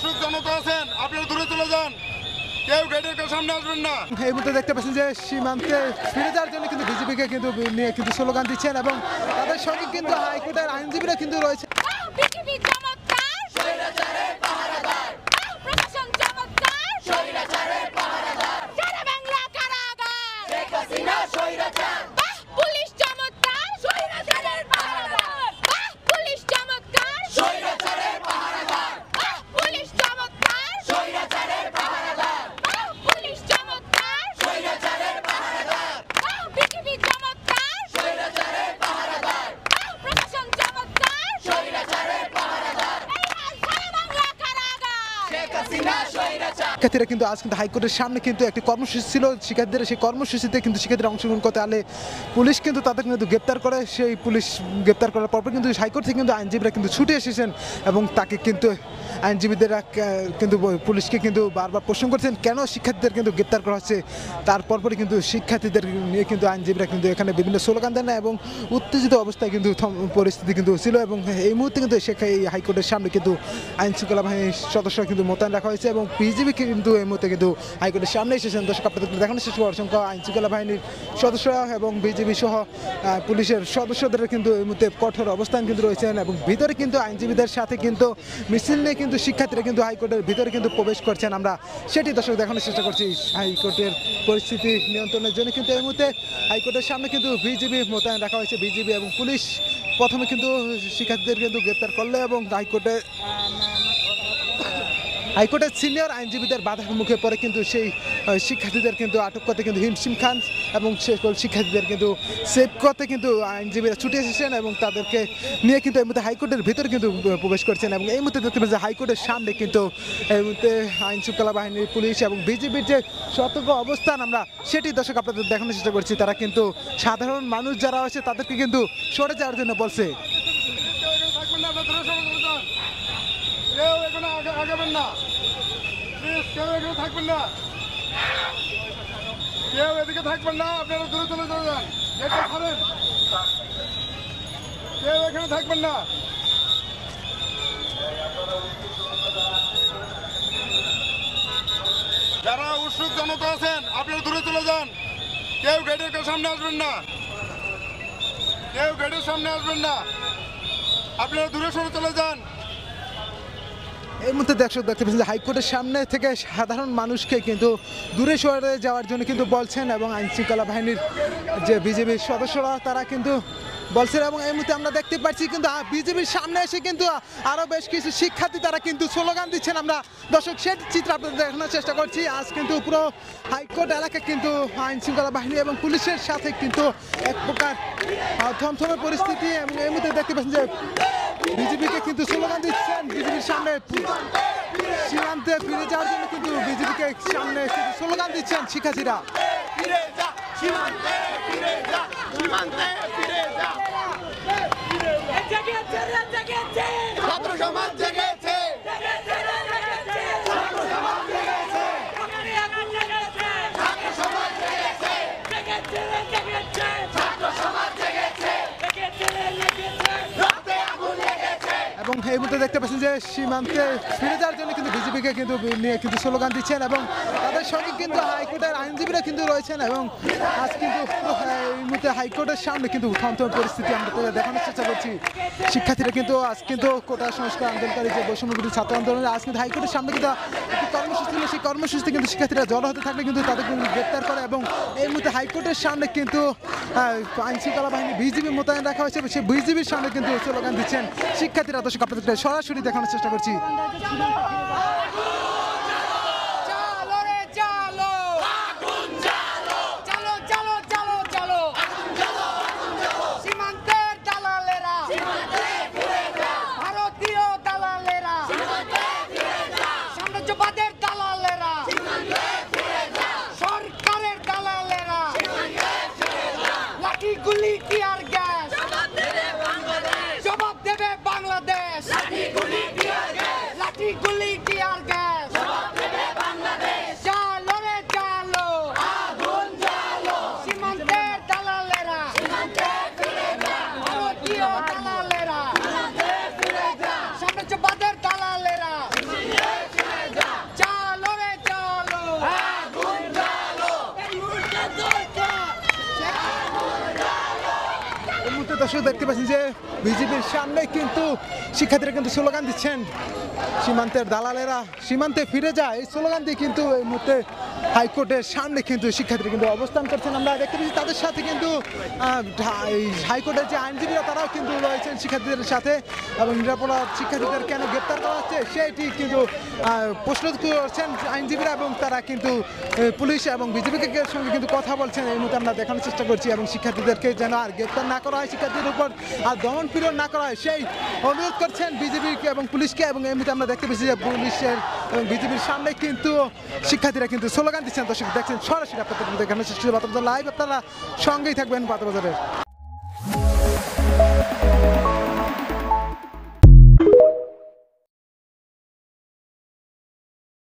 উৎসুক জনতা আছেন, আপনারা দূরে চলে যান, কেউ গেটের সামনে আসবেন না। এই মুহূর্তে দেখতে পাচ্ছেন যে সীমান্তে ফিরে যাওয়ার জন্য কিন্তু বিজেপিকে কিন্তু নিয়ে কিন্তু স্লোগান দিচ্ছেন এবং তাদের সঙ্গে কিন্তু হাইকোর্টের আইনজীবীরা কিন্তু রয়েছে। শিক্ষার্থীরা কিন্তু আজ কিন্তু হাইকোর্টের সামনে কিন্তু একটি কর্মসূচি ছিল শিক্ষার্থীদের, সেই কর্মসূচিতে কিন্তু শিক্ষার্থীরা অংশগ্রহণ করতে আলে পুলিশ কিন্তু তাদের কিন্তু গ্রেপ্তার করে। সেই পুলিশ গ্রেপ্তার করার পর কিন্তু হাইকোর্ট থেকে কিন্তু আইনজীবীরা কিন্তু ছুটে এসেছেন এবং তাকে কিন্তু আইনজীবীদেরা কিন্তু পুলিশকে কিন্তু বারবার প্রশ্ন করছেন কেন শিক্ষার্থীদের কিন্তু গ্রেপ্তার করা হচ্ছে। তারপরই কিন্তু শিক্ষার্থীদের নিয়ে কিন্তু আইনজীবীরা কিন্তু এখানে বিভিন্ন স্লোগান দেন না এবং উত্তেজিত অবস্থায় কিন্তু পরিস্থিতি কিন্তু ছিল এবং এই মুহূর্তে কিন্তু এই হাইকোর্টের সামনে কিন্তু আইন শৃঙ্খলা বাহিনীর সদস্য কিন্তু মোতায়েন রাখা হয়েছে এবং বিজিবি কিন্তু এই মুহূর্তে কিন্তু হাইকোর্টের সামনে এসেছেন। দর্শক আপনাদের দেখানো শেষ করে অসংখ্য আইন শৃঙ্খলা বাহিনীর সদস্য এবং বিজিবি সহ পুলিশের সদস্যদের কিন্তু এই মুহূর্তে কঠোর অবস্থান কিন্তু রয়েছেন এবং ভিতরে কিন্তু আইনজীবীদের সাথে কিন্তু মিছিল নিয়ে কিন্তু শিক্ষার্থীরা কিন্তু হাইকোর্টের ভিতরে কিন্তু প্রবেশ করছেন। আমরা সেটি দর্শক দেখানোর চেষ্টা করছি। হাইকোর্টের পরিস্থিতি নিয়ন্ত্রণের জন্য কিন্তু এই মুহূর্তে হাইকোর্টের সামনে কিন্তু বিজিবি মোতায়েন রাখা হয়েছে। বিজিবি এবং পুলিশ প্রথমে কিন্তু শিক্ষার্থীদের কিন্তু গ্রেপ্তার করলো এবং হাইকোর্টের সিনিয়র আইনজীবীদের বাধার মুখে পড়ে কিন্তু সেই শিক্ষার্থীদের কিন্তু আটক করতে কিন্তু হিমশিম খান এবং সকল শিক্ষার্থীদের কিন্তু সেভ করতে কিন্তু আইনজীবীরা ছুটে এসেছেন এবং তাদেরকে নিয়ে কিন্তু এই মুহূর্তে হাইকোর্টের ভিতরে কিন্তু প্রবেশ করছেন এবং এই মুহূর্তে দেখতে পাচ্ছি হাইকোর্টের সামনে কিন্তু এই মুহূর্তে আইন শৃঙ্খলা বাহিনীর পুলিশ এবং বিজিবির যে সতর্ক অবস্থান আমরা সেটি দর্শক আপনাদের দেখানোর চেষ্টা করছি। তারা কিন্তু সাধারণ মানুষ যারা আছে তাদেরকে কিন্তু সরে যাওয়ার জন্য বলছে। কেউ এখানে আগাবেন না, প্লিজ কেউ এখানে থাকবেন না, কেউ এদিকে থাকবেন না, আপনারা দূরে চলে যান, গেটটা ছাড়েন, কেউ এখানে থাকবেন না। যারা উৎসুক জনতা আছেন আপনারা দূরে চলে যান, কেউ গেটের সামনে আসবেন না, কেউ গেটের সামনে আসবেন না, আপনারা দূরে সরে চলে যান। এই মুহূর্তে দর্শক দেখতে পাচ্ছেন হাইকোর্টের সামনে থেকে সাধারণ মানুষকে কিন্তু দূরে সরে যাওয়ার জন্য কিন্তু বলছেন এবং আইন শৃঙ্খলা বাহিনীর যে বিজেপির সদস্যরা তারা কিন্তু বলছেন এবং এই মুহূর্তে আমরা দেখতে পাচ্ছি কিন্তু বিজেপির সামনে এসে কিন্তু আরও বেশ কিছু শিক্ষার্থী তারা কিন্তু স্লোগান দিচ্ছেন। আমরা দর্শক সেই চিত্র আপনাদের দেখানোর চেষ্টা করছি। আজ কিন্তু পুরো হাইকোর্ট এলাকা কিন্তু আইন শৃঙ্খলা বাহিনী এবং পুলিশের সাথে কিন্তু এক প্রকার থমথমে পরিস্থিতি এবং এই মুহূর্তে দেখতে পাচ্ছেন যে বিজেপিকে কিন্তু স্লোগান দিচ্ছেন। বিজেপির সামনে সীমান্তে ফিরে যাওয়ার জন্য কিন্তু বিজেপিকে সামনে স্লোগান দিচ্ছেন শিক্ষার্থীরা। ছাত্র সমাজ জেগেছে, এবং এই মুহূর্তে দেখতে পাচ্ছেন যে সীমান্তে ফিরে যাওয়ার জন্য কিন্তু বিজেপিকে কিন্তু নিয়ে কিন্তু স্লোগান দিচ্ছেন এবং তাদের সঙ্গে কিন্তু হাইকোর্টের আইনজীবীরা কিন্তু রয়েছেন এবং আজ কিন্তু এই মুহূর্তে হাইকোর্টের সামনে কিন্তু থমথমে পরিস্থিতি আমরা দেখানোর চেষ্টা করছি। শিক্ষার্থীরা কিন্তু আজ কিন্তু কোটা সংস্কার আন্দোলনকারী যে বৈষম্যবিরোধী ছাত্র আন্দোলনের আজ কিন্তু হাইকোর্টের সামনে কিন্তু একটি কর্মসূচি ছিল, সেই কর্মসূচিতে কিন্তু শিক্ষার্থীরা জড়ো হতে থাকলে কিন্তু তাদের কিন্তু গ্রেপ্তার করে এবং এই মুহূর্তে হাইকোর্টের সামনে কিন্তু আইন শৃঙ্খলা বাহিনী বিজিবি মোতায়েন রাখা হয়েছে। সেই বিজিবির সামনে কিন্তু স্লোগান দিচ্ছেন শিক্ষার্থীরা। দর্শক আপনাদের সরাসরি দেখানোর চেষ্টা করছি। জবাব দেবে বাংলাদেশ, লাঠি গুলি টিয়ার গ্যাস। দর্শক দেখতে পাচ্ছেন যে বিজেপির সামনে কিন্তু শিক্ষার্থীরা কিন্তু স্লোগান দিচ্ছেন, সীমান্তের দালালেরা সীমান্তে ফিরে যায়, এই স্লোগান দিয়ে কিন্তু এই মুহূর্তে হাইকোর্টের সামনে কিন্তু শিক্ষার্থীরা কিন্তু অবস্থান করছেন। আমরা দেখতে পাচ্ছি তাদের সাথে কিন্তু এই হাইকোর্টের যে আইনজীবীরা তারাও কিন্তু রয়েছেন শিক্ষার্থীদের সাথে, এবং নিরাপরাধ শিক্ষার্থীদের কেন গ্রেপ্তার করা হচ্ছে সেটি কিন্তু প্রশ্ন করছেন আইনজীবীরা, এবং তারা কিন্তু পুলিশ এবং বিজেপিকে সঙ্গে কিন্তু কথা বলছেন। এই মুহূর্তে আমরা দেখানোর চেষ্টা করছি, এবং শিক্ষার্থীদেরকে যেন আর গ্রেপ্তার না করা হয়, শিক্ষার্থীদের উপর আর দমন পীড়ন না করা হয় সেই অনুরোধ করছেন বিজেপিকে এবং পুলিশকে। এবং এই মুহূর্তে আমরা দেখতে পেয়েছি যে পুলিশের এবং বিজেপির সামনে কিন্তু শিক্ষার্থীরা কিন্তু স্লোগান দিচ্ছেন। দর্শক দেখছেন সরাসরি আপনাদের দেখানোর চেষ্টা করছি বাতাবাজার লাইভ, আপনারা সঙ্গেই থাকবেন বাতাবাজারের।